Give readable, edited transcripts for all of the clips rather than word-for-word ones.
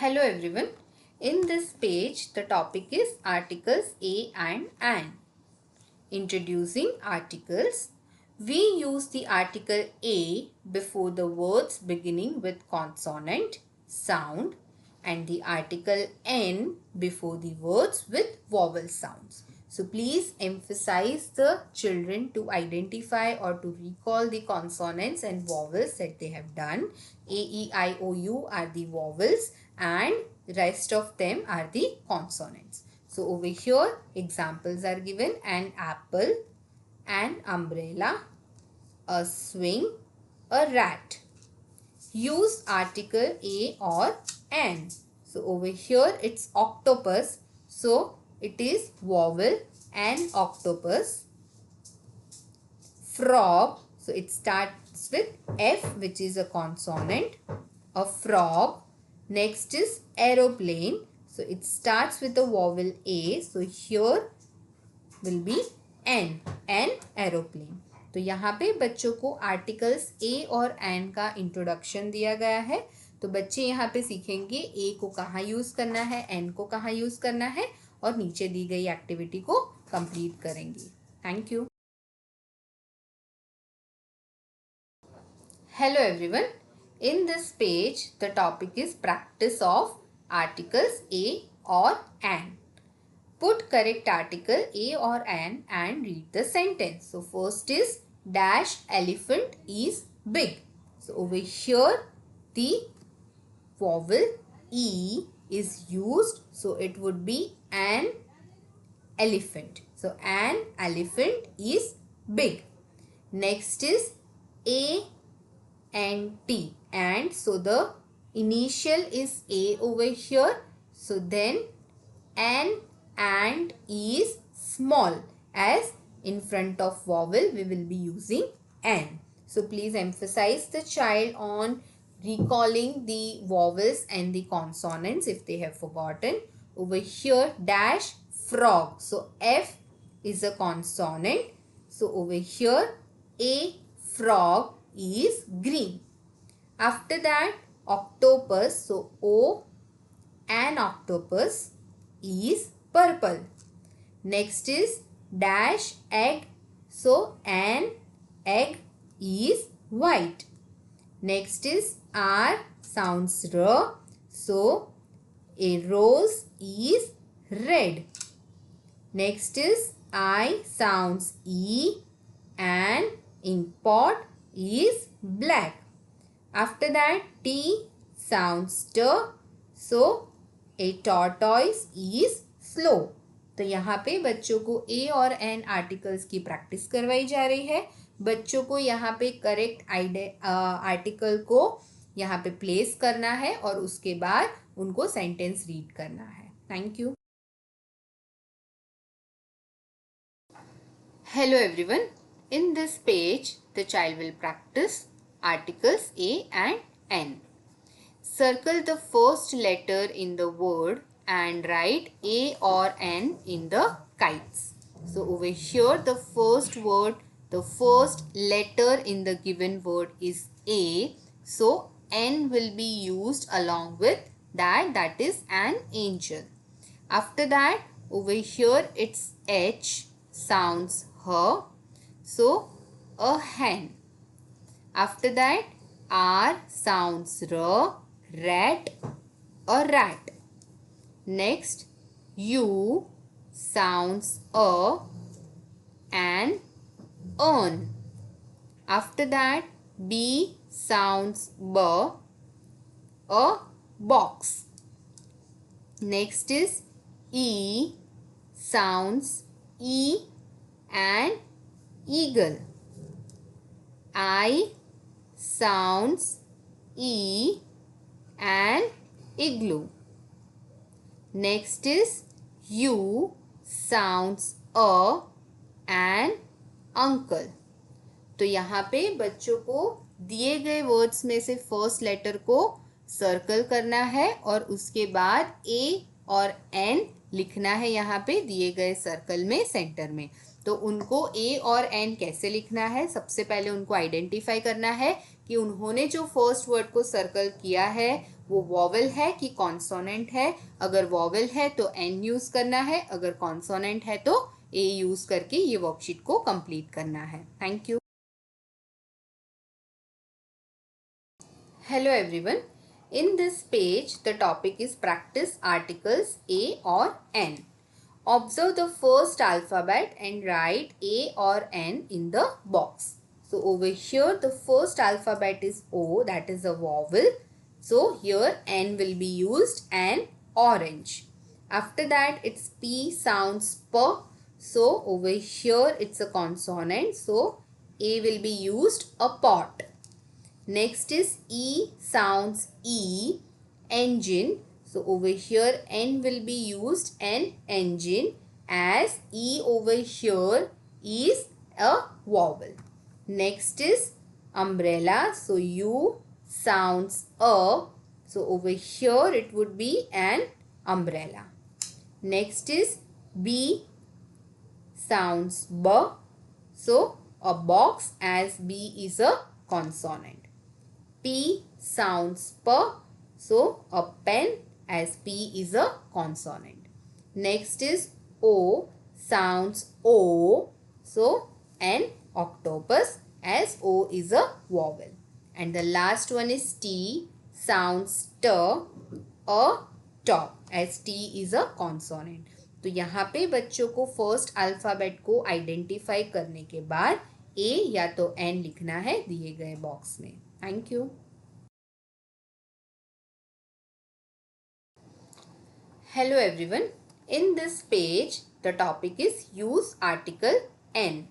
Hello everyone. In this page, the topic is articles a and an. Introducing articles. We use the article a before the words beginning with consonant, sound, and the article n before the words with vowel sounds. So please emphasize the children to identify or to recall the consonants and vowels that they have done. A, E, I, O, U are the vowels and rest of them are the consonants. So over here examples are given: an apple, an umbrella, a swing, a rat. Use article a or an. So over here it's octopus. So it is vowel an octopus. Frog. So it starts with F, which is a consonant. A frog. Next is aeroplane. So it starts with the vowel A. So here will be an aeroplane. तो यहाँ पे बच्चों को articles a और N का introduction दिया गया है. तो बच्चे यहाँ पे सीखेंगे ए को कहाँ यूज करना है, एन को कहाँ यूज करना है और नीचे दी गई एक्टिविटी को कंप्लीट करेंगे. Thank you. Hello everyone. In this page, the topic is practice of articles a or an. Put correct article a or an and read the sentence. So first is dash elephant is big. So over here the vowel e is used. So it would be an elephant. So an elephant is big. Next is a and T, and so the initial is A over here. So then an and is small, as in front of vowel we will be using an. So please emphasize the child on recalling the vowels and the consonants if they have forgotten. Over here dash frog. So F is a consonant. So over here a frog is green. After that octopus. So O, an octopus is purple. Next is dash egg. So an egg is white. Next is R sounds R. So a rose is red. Next is I sounds E and ink pot is black. After that T sounds T. So a tortoise is slow. तो यहाँ पे बच्चों को ए और N articles की practice करवाई जा रही है. बच्चों को यहाँ पे करेक्ट आर्टिकल को यहाँ पे प्लेस करना है और उसके बाद उनको सेंटेंस रीड करना है. Thank you. Hello everyone. In this page, the child will practice articles a and n. Circle the first letter in the word and write a or n in the kites. So over here the first word, the first letter in the given word is a. So n will be used along with that, that is an angel. After that over here it's H sounds her. So a hen. After that R sounds R, rat, a rat. Next U sounds an urn. After that B sounds B, a box. Next is E sounds E, an eagle. I sounds E, an igloo. Next is U sounds an uncle. तो यहाँ पे बच्चों को दिए गए words में से first letter को सर्कल करना है और उसके बाद ए और एन लिखना है यहाँ पे दिए गए सर्कल में सेंटर में. तो उनको ए और एन कैसे लिखना है, सबसे पहले उनको आइडेंटिफाई करना है कि उन्होंने जो फर्स्ट वर्ड को सर्कल किया है वो वॉवल है कि कॉन्सोनेंट है। अगर वॉवल है तो एन यूज करना है, अगर कॉन्सोनेंट है तो ए यूज करके ये वर्कशीट को कंप्लीट करना है। Thank you. Hello everyone, in this page the topic is practice articles A or N. Observe the first alphabet and write A or N in the box. So over here the first alphabet is O, that is a vowel. So here N will be used and orange. After that it's P sounds P. So over here it's a consonant. So A will be used a pot. Next is E sounds E, engine. So over here N will be used an engine, as E over here is a vowel. Next is umbrella. So U sounds A. So over here it would be an umbrella. Next is B sounds B. So a box, as B is a consonant. P sounds P. So a pen, as P is a consonant. Next is O sounds O. So an octopus, as O is a vowel. And the last one is T sounds T. A top, as T is a consonant. तो यहाँ पे बच्चों को first alphabet को identify करने के बाद ए या तो एन लिखना है दिए गए बॉक्स में। Thank you. Hello everyone. In this page, the topic is use article N.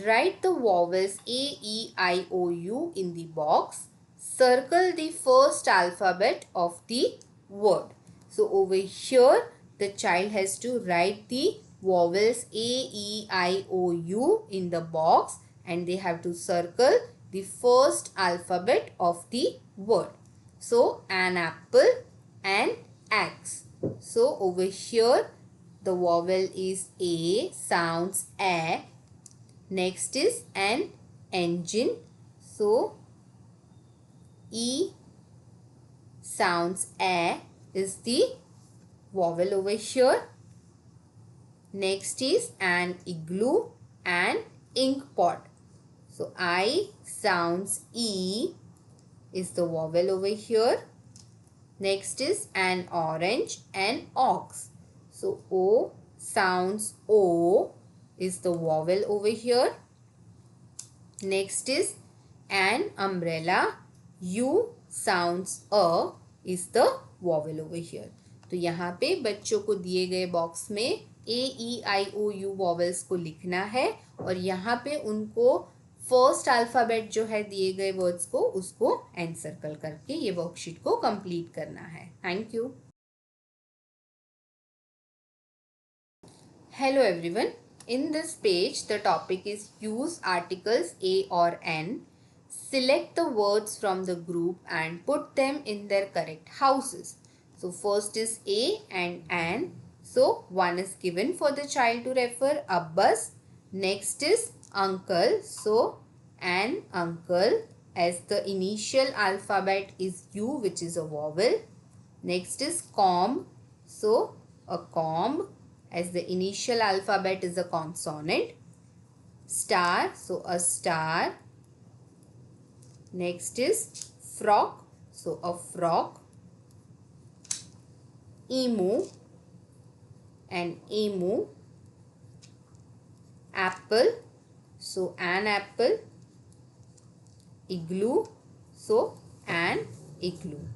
Write the vowels A, E, I, O, U in the box. Circle the first alphabet of the word. So over here, the child has to write the vowels A, E, I, O, U in the box, and they have to circle the first alphabet of the word. So an apple, an axe. So over here the vowel is A, sounds A. Next is an engine. So E sounds A is the vowel over here. Next is an igloo and ink pot. So I sounds E is the vowel over here. Next is an orange and ox. So O sounds O is the vowel over here. Next is an umbrella. U sounds A is the vowel over here. तो यहाँ पे बच्चों को दिए गए box में ए ई आई ओ you vowels को लिखना है और यहाँ पे उनको फर्स्ट अल्फ़ाबेट जो है दिए गए वर्ड्स को उसको एन सर्कल करके ये वर्कशीट को कंप्लीट करना है। Thank you. Hello everyone, in this page the topic is use articles a और an. Select the words from the group and put them in their correct houses. So first is A and an. So one is given for the child to refer, Abbas. Next is uncle. So an uncle, as the initial alphabet is U, which is a vowel. Next is comb. So a comb, as the initial alphabet is a consonant. Star. So a star. Next is frock. So a frock. Emu, an emu. Apple. So an apple. Igloo. So an igloo.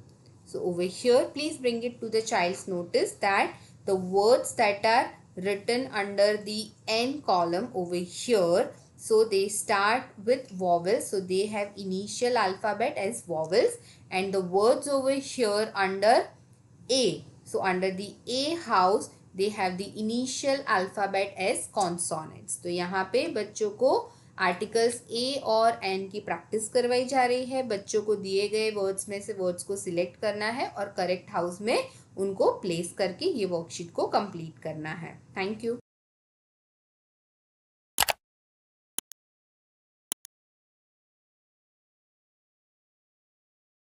So over here, please bring it to the child's notice that the words that are written under the N column over here, so they start with vowels, so they have initial alphabet as vowels, and the words over here under A, so under the A house they have the initial alphabet as consonants. तो यहाँ पे बच्चों को articles a और N की practice करवाई जा रही है। बच्चों को दिए गए वर्ड्स में से वर्ड्स को सिलेक्ट करना है और करेक्ट हाउस में उनको प्लेस करके ये वर्कशीट को कंप्लीट करना है। Thank you.